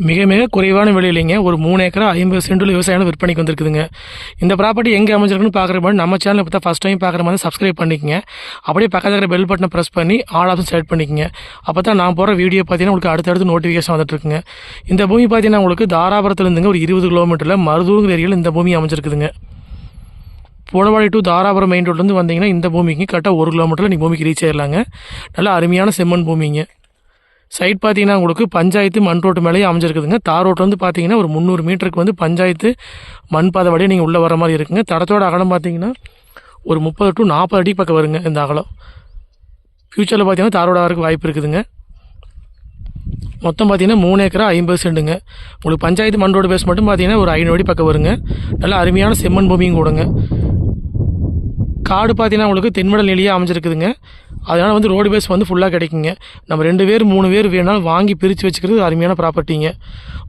மிக மிக குறைவான விலையிலேங்க ஒரு 3 ஏக்கரா 50 சென்டில் விவசாயம் விற்பனைக்கு வந்திருக்குதுங்க. இந்த ப்ராப்பர்ட்டி எங்கே அமைஞ்சிருக்குன்னு பார்க்குற மாதிரி நம்ம சேனலை இப்போ தான் ஃபஸ்ட் டைம் பார்க்குற மாதிரி சப்ஸ்கிரைப் பண்ணிக்கங்க. அப்படியே பக்கத்தில் இருக்கிற பெல் பட்டனை ப்ரெஸ் பண்ணி ஆல் ஆப்ஷன் செலக்ட் பண்ணிக்கங்க. அப்போ தான் நான் போகிற வீடியோ பார்த்தீங்கன்னா உங்களுக்கு அடுத்தடுத்து நோட்டிஃபிகேஷன் வந்துட்டுருக்குங்க. இந்த பூமி பார்த்தீங்கன்னா உங்களுக்கு தாராபுரத்துலேருந்துங்க ஒரு 20 கிலோமீட்டரில் மருதூர் ஏரியாவில் இந்த பூமி அமைஞ்சிருக்குதுங்க. போடவாடி டு தாராபுரம் மெயின் ரோட்லேருந்து வந்தீங்கன்னா இந்த பூமிக்கு கரெக்டாக 1 கிலோமீட்டரில் நீங்கள் பூமிக்கு ரீச் ஆயிடலாங்க. நல்ல அருமையான செம்மண் பூமிங்க. சைட் பார்த்தீங்கன்னா உங்களுக்கு பஞ்சாயத்து மண் ரோட்டு மேலேயே அமைஞ்சிருக்குதுங்க. தார் ரோட்டு வந்து பார்த்தீங்கன்னா ஒரு 300 மீட்டருக்கு வந்து பஞ்சாயத்து மண் பாதை வழியாக நீங்கள் உள்ளே வர மாதிரி இருக்குங்க. தடத்தோட அகலம் பார்த்தீங்கன்னா ஒரு 30 to 40 அடி பக்கம் வருங்க இந்த அகலம். ஃப்யூச்சரில் பார்த்தீங்கன்னா தாரோட வரக்கு வாய்ப்பு இருக்குதுங்க. மொத்தம் பார்த்தீங்கன்னா 3 ஏக்கரா 50 சென்ட்டுங்க. உங்களுக்கு பஞ்சாயத்து மண் ரோடு பேஸ் மட்டும் பார்த்தீங்கன்னா ஒரு 500 அடி பக்கம் வருங்க. நல்லா அருமையான செம்மண் பூமியும் கூடங்க. காடு பார்த்தீங்கன்னா உங்களுக்கு தென்மடல் நிலையே அமைஞ்சிருக்குதுங்க. அதனால் வந்து ரோடு பேஸ் வந்து ஃபுல்லாக கிடைக்குங்க. நம்ம 2 பேர் 3 பேர் வேணாலும் வாங்கி பிரித்து வச்சுக்கிறது அருமையான ப்ராப்பர்ட்டிங்க.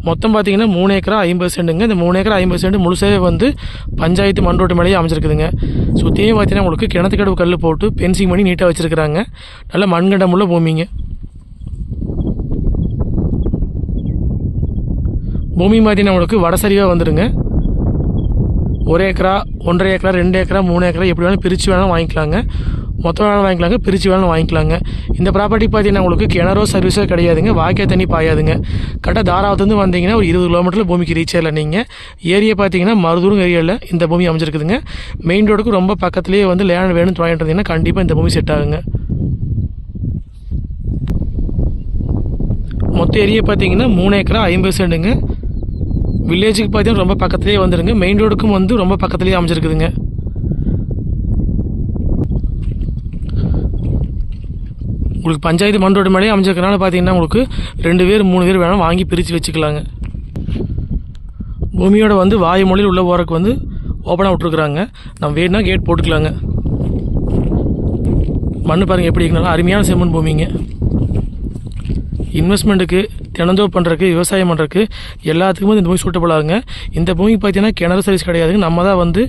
மொத்தம் பார்த்தீங்கன்னா 3 ஏக்கரா 50 சென்ட்டுங்க. இந்த 3 ஏக்கரா 50 சென்ட் முழுசாவே வந்து பஞ்சாயத்து மண் ரோட்டு மேலேயே அமைஞ்சிருக்குதுங்க. சுற்றியும் பார்த்தீங்கன்னா உங்களுக்கு கிணத்து கடவு கல் போட்டு பென்சிங் பண்ணி நீட்டாக வச்சுருக்குறாங்க. நல்ல மண்கண்டம் உள்ள பூமிங்க. பூமி பார்த்தீங்கன்னா உங்களுக்கு வடசரிவாக வந்துடுங்க. 1 ஏக்கரா 1.5 ஏக்கரா 2 ஏக்கரா 3 ஏக்கரா எப்படி வேணாலும் பிரித்து வேணாலும் வாங்கிக்கலாங்க. மொத்தம் வேணாலும் வாங்கிக்கலாங்க, பிரித்து வேணாலும் வாங்கிக்கலாங்க. இந்த ப்ராப்பர்ட்டி பார்த்தீங்கன்னா உங்களுக்கு கிணறோ சர்வீஸோ கிடையாதுங்க. வாய்க்கால் தண்ணி பாயாதுங்க. கரெக்டாக தாராபுரத்துலேருந்து வந்தீங்கன்னா ஒரு 20 கிலோமீட்டரில் பூமிக்கு ரீச் ஆகல. நீங்கள் ஏரியா பார்த்தீங்கன்னா மருதூர் ஏரியாவில் இந்த பூமி அமைஞ்சிருக்குதுங்க. மெயின் ரோடுக்கு ரொம்ப பக்கத்துலேயே வந்து லேண்ட் வேணும்னு வாங்கிட்டு கண்டிப்பாக இந்த பூமி செட் ஆகுங்க. மொத்த ஏரியா பார்த்தீங்கன்னா 3 ஏக்கரா 50 சென்ட்டுங்க. வில்லேஜுக்கு பார்த்தீங்கன்னா ரொம்ப பக்கத்துலேயே வந்துடுங்க. மெயின் ரோடுக்கும் வந்து ரொம்ப பக்கத்துலேயே அமைஞ்சிருக்குதுங்க. உங்களுக்கு பஞ்சாயத்து மண் ரோடு மேலேயே அமைஞ்சிருக்கனால பார்த்தீங்கன்னா உங்களுக்கு 2 பேர் 3 பேர் வேணாலும் வாங்கி பிரித்து வச்சுக்கலாங்க. பூமியோட வந்து வாயு மொழியில் உள்ள போகிறதுக்கு வந்து ஓப்பனாக விட்ருக்குறாங்க. நம்ம வேணும்னா கேட் போட்டுக்கலாங்க. மண் பாருங்கள் எப்படி இருக்குனாலும் அருமையான செம்மண் பூமிங்க. இன்வெஸ்ட்மெண்ட்டுக்கு தினந்தோப்பு பண்ணுறதுக்கு விவசாயம் பண்ணுறதுக்கு எல்லாத்துக்குமே இந்த பூமி சூட்டபுள் ஆகுங்க. இந்த பூமிக்கு பார்த்தீங்கன்னா கிணறு சர்வீஸ் கிடையாதுங்க. நம்ம தான் வந்து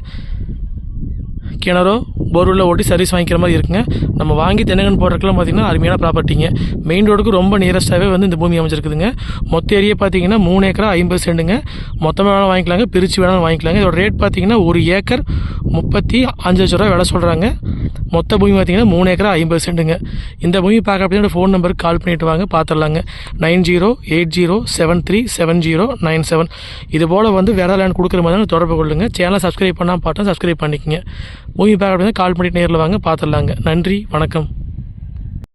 கிணறோ போர்வெல்ல ஓட்டி சர்வீஸ் வாங்கிக்கிற மாதிரி இருக்குங்க. நம்ம வாங்கி தென்னங்கன்று போடுறதுக்குலாம் பார்த்தீங்கன்னா அருமையான ப்ராப்பர்ட்டிங்க. மெயின் ரோடுக்கு ரொம்ப நியரஸ்ட்டாகவே வந்து இந்த பூமி அமைஞ்சிருக்குதுங்க. மொத்த ஏரியா பார்த்தீங்கன்னா 3 ஏக்கரா 50 சென்ட்டுங்க. மொத்தமாக வேணாலும் வாங்கிக்கலாங்க, பிரித்து வேணாலும் வாங்கிக்கலாங்க. இதோட ரேட் பார்த்தீங்கன்னா 1 ஏக்கர் 35 லட்ச ரூபா விலை சொல்கிறாங்க. மொத்த பூமி பார்த்தீங்கன்னா 3 ஏக்கரா 50 சென்ட்டுங்க. இந்த பூமி பார்க்க அப்படியே ஃபோன் நம்பருக்கு கால் பண்ணிவிட்டு வாங்க, பார்த்துடலாங்க. 9080737097. இது போல் வந்து வேறு லேண்ட் கொடுக்குற மாதிரி தொடர்பு கொள்ளுங்க. சேனலை சப்ஸ்கிரைப் பண்ணால் பார்த்தா சப்ஸ்கிரைப் பண்ணிக்கங்க. பூமி பார்க்க அப்படின்னா கால் பண்ணிட்டு நேரில் வாங்க, பார்த்துடலாங்க. நன்றி, வணக்கம்.